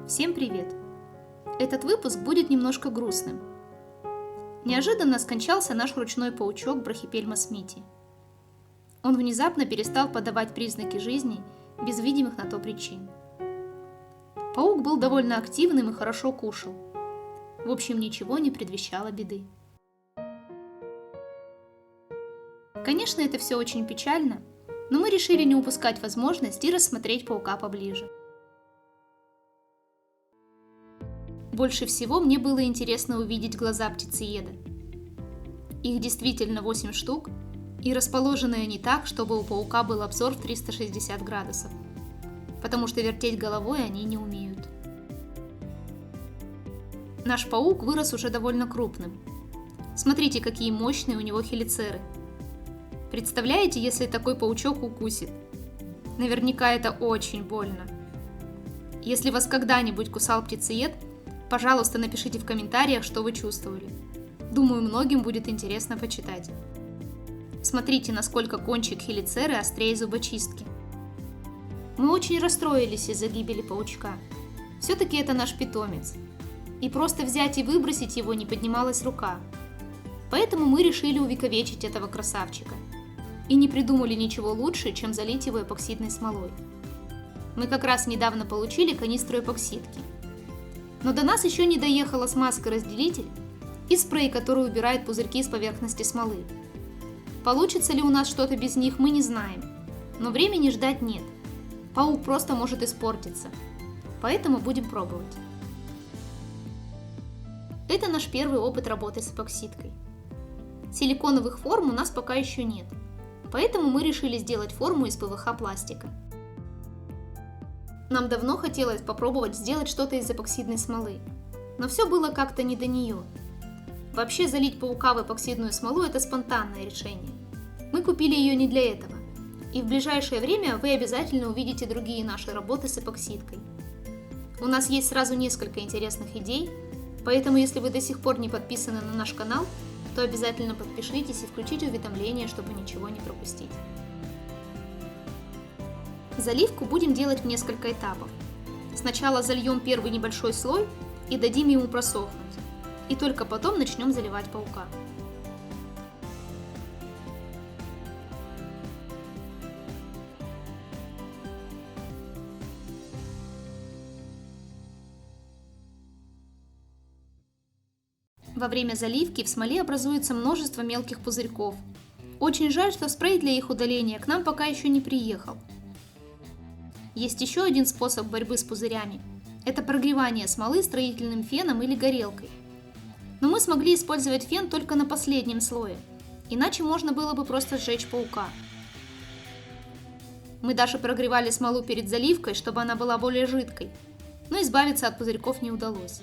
Всем привет! Этот выпуск будет немножко грустным. Неожиданно скончался наш ручной паучок Брахипельма смити. Он внезапно перестал подавать признаки жизни без видимых на то причин. Паук был довольно активным и хорошо кушал. В общем, ничего не предвещало беды. Конечно, это все очень печально, но мы решили не упускать возможность и рассмотреть паука поближе. Больше всего мне было интересно увидеть глаза птицееда. Их действительно 8 штук, и расположены они так, чтобы у паука был обзор в 360 градусов, потому что вертеть головой они не умеют. Наш паук вырос уже довольно крупным. Смотрите, какие мощные у него хелицеры. Представляете, если такой паучок укусит? Наверняка это очень больно. Если вас когда-нибудь кусал птицеед, пожалуйста, напишите в комментариях, что вы чувствовали. Думаю, многим будет интересно почитать. Смотрите, насколько кончик хелицеры острее зубочистки. Мы очень расстроились из-за гибели паучка. Все-таки это наш питомец. И просто взять и выбросить его не поднималась рука. Поэтому мы решили увековечить этого красавчика. И не придумали ничего лучше, чем залить его эпоксидной смолой. Мы как раз недавно получили канистру эпоксидки. Но до нас еще не доехала смазка-разделитель и спрей, который убирает пузырьки с поверхности смолы. Получится ли у нас что-то без них, мы не знаем. Но времени ждать нет. Паук просто может испортиться. Поэтому будем пробовать. Это наш первый опыт работы с эпоксидкой. Силиконовых форм у нас пока еще нет. Поэтому мы решили сделать форму из ПВХ-пластика. Нам давно хотелось попробовать сделать что-то из эпоксидной смолы, но все было как-то не до нее. Вообще залить паука в эпоксидную смолу – это спонтанное решение. Мы купили ее не для этого, и в ближайшее время вы обязательно увидите другие наши работы с эпоксидкой. У нас есть сразу несколько интересных идей, поэтому если вы до сих пор не подписаны на наш канал, то обязательно подпишитесь и включите уведомления, чтобы ничего не пропустить. Заливку будем делать в несколько этапов. Сначала зальем первый небольшой слой и дадим ему просохнуть. И только потом начнем заливать паука. Во время заливки в смоле образуется множество мелких пузырьков. Очень жаль, что спрей для их удаления к нам пока еще не приехал. Есть еще один способ борьбы с пузырями. Это прогревание смолы строительным феном или горелкой. Но мы смогли использовать фен только на последнем слое, иначе можно было бы просто сжечь паука. Мы даже прогревали смолу перед заливкой, чтобы она была более жидкой, но избавиться от пузырьков не удалось.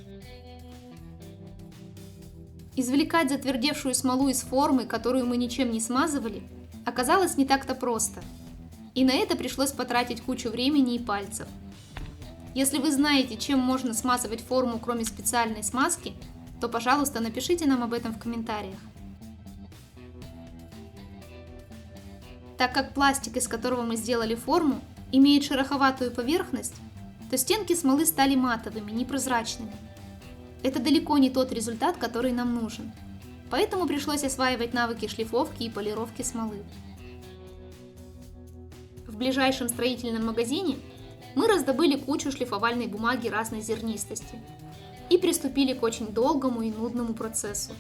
Извлекать затвердевшую смолу из формы, которую мы ничем не смазывали, оказалось не так-то просто. И на это пришлось потратить кучу времени и пальцев. Если вы знаете, чем можно смазывать форму, кроме специальной смазки, то, пожалуйста, напишите нам об этом в комментариях. Так как пластик, из которого мы сделали форму, имеет шероховатую поверхность, то стенки смолы стали матовыми, непрозрачными. Это далеко не тот результат, который нам нужен. Поэтому пришлось осваивать навыки шлифовки и полировки смолы. В ближайшем строительном магазине мы раздобыли кучу шлифовальной бумаги разной зернистости и приступили к очень долгому и нудному процессу.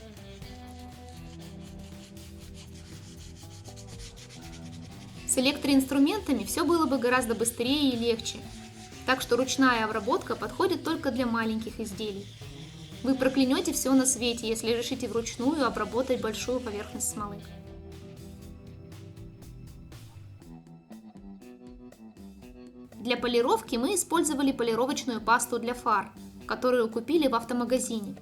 С электроинструментами все было бы гораздо быстрее и легче, так что ручная обработка подходит только для маленьких изделий. Вы проклянете все на свете, если решите вручную обработать большую поверхность смолы. Для полировки мы использовали полировочную пасту для фар, которую купили в автомагазине.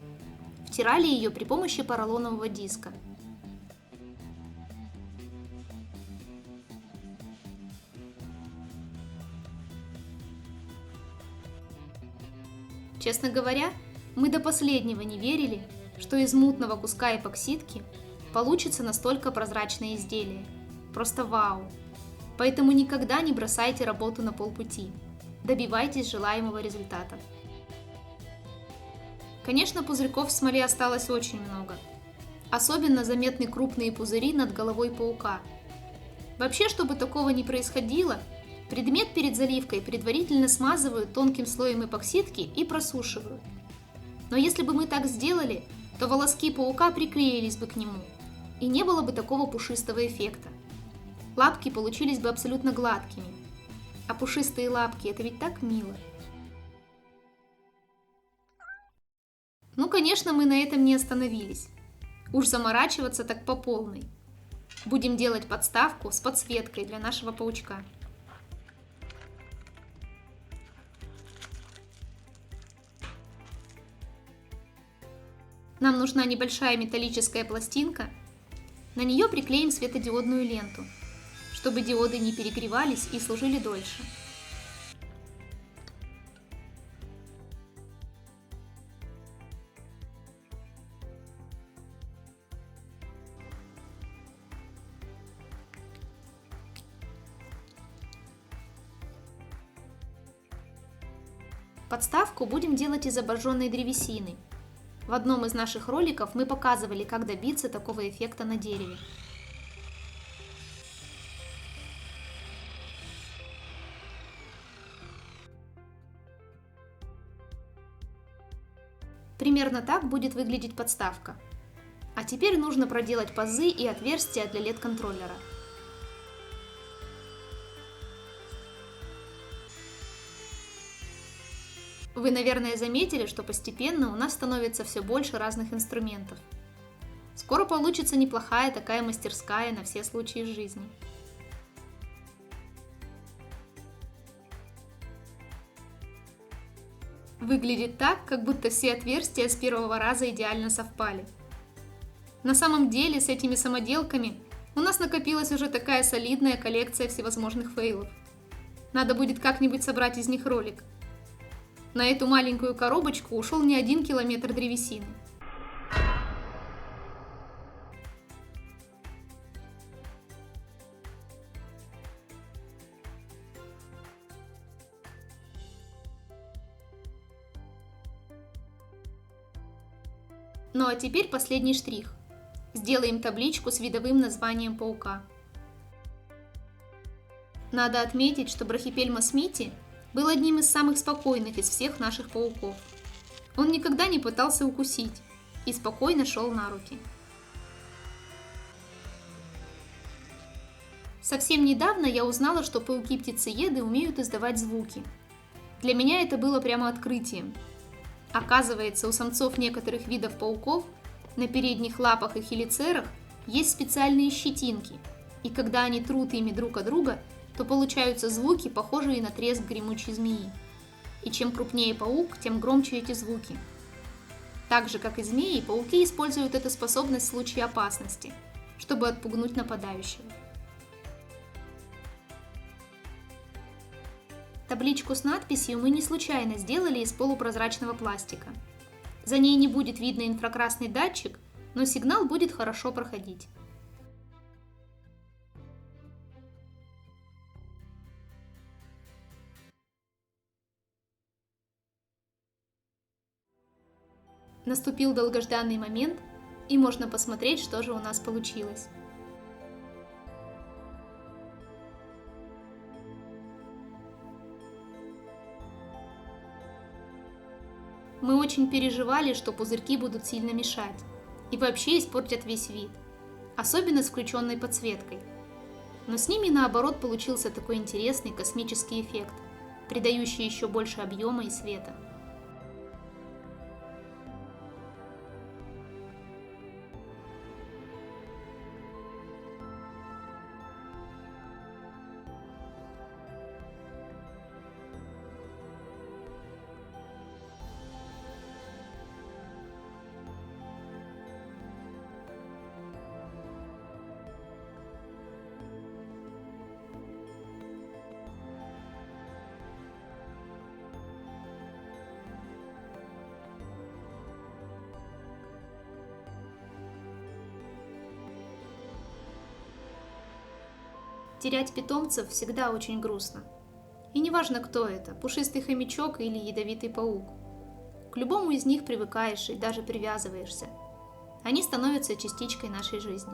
Втирали ее при помощи поролонового диска. Честно говоря, мы до последнего не верили, что из мутного куска эпоксидки получится настолько прозрачное изделие. Просто вау! Поэтому никогда не бросайте работу на полпути. Добивайтесь желаемого результата. Конечно, пузырьков в смоле осталось очень много. Особенно заметны крупные пузыри над головой паука. Вообще, чтобы такого не происходило, предмет перед заливкой предварительно смазывают тонким слоем эпоксидки и просушивают. Но если бы мы так сделали, то волоски паука приклеились бы к нему, и не было бы такого пушистого эффекта. Лапки получились бы абсолютно гладкими. А пушистые лапки – это ведь так мило. Ну, конечно, мы на этом не остановились. Уж заморачиваться так по полной. Будем делать подставку с подсветкой для нашего паучка. Нам нужна небольшая металлическая пластинка. На нее приклеим светодиодную ленту, чтобы диоды не перегревались и служили дольше. Подставку будем делать из обожженной древесины. В одном из наших роликов мы показывали, как добиться такого эффекта на дереве. Примерно так будет выглядеть подставка. А теперь нужно проделать пазы и отверстия для LED-контроллера. Вы, наверное, заметили, что постепенно у нас становится все больше разных инструментов. Скоро получится неплохая такая мастерская на все случаи жизни. Выглядит так, как будто все отверстия с первого раза идеально совпали. На самом деле, с этими самоделками у нас накопилась уже такая солидная коллекция всевозможных фейлов. Надо будет как-нибудь собрать из них ролик. На эту маленькую коробочку ушел не 1 километр древесины. Ну а теперь последний штрих. Сделаем табличку с видовым названием паука. Надо отметить, что Брахипельма смити был одним из самых спокойных из всех наших пауков. Он никогда не пытался укусить и спокойно шел на руки. Совсем недавно я узнала, что пауки-птицееды умеют издавать звуки. Для меня это было прямо открытием. Оказывается, у самцов некоторых видов пауков на передних лапах и хелицерах есть специальные щетинки, и когда они трут ими друг от друга, то получаются звуки, похожие на треск гремучей змеи. И чем крупнее паук, тем громче эти звуки. Так же, как и змеи, пауки используют эту способность в случае опасности, чтобы отпугнуть нападающего. Табличку с надписью мы не случайно сделали из полупрозрачного пластика. За ней не будет видно инфракрасный датчик, но сигнал будет хорошо проходить. Наступил долгожданный момент, и можно посмотреть, что же у нас получилось. Мы очень переживали, что пузырьки будут сильно мешать и вообще испортят весь вид, особенно с включенной подсветкой. Но с ними наоборот получился такой интересный космический эффект, придающий еще больше объема и света. Терять питомцев всегда очень грустно. И неважно, кто это, пушистый хомячок или ядовитый паук. К любому из них привыкаешь и даже привязываешься. Они становятся частичкой нашей жизни.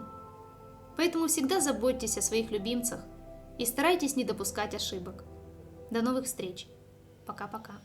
Поэтому всегда заботьтесь о своих любимцах и старайтесь не допускать ошибок. До новых встреч. Пока-пока.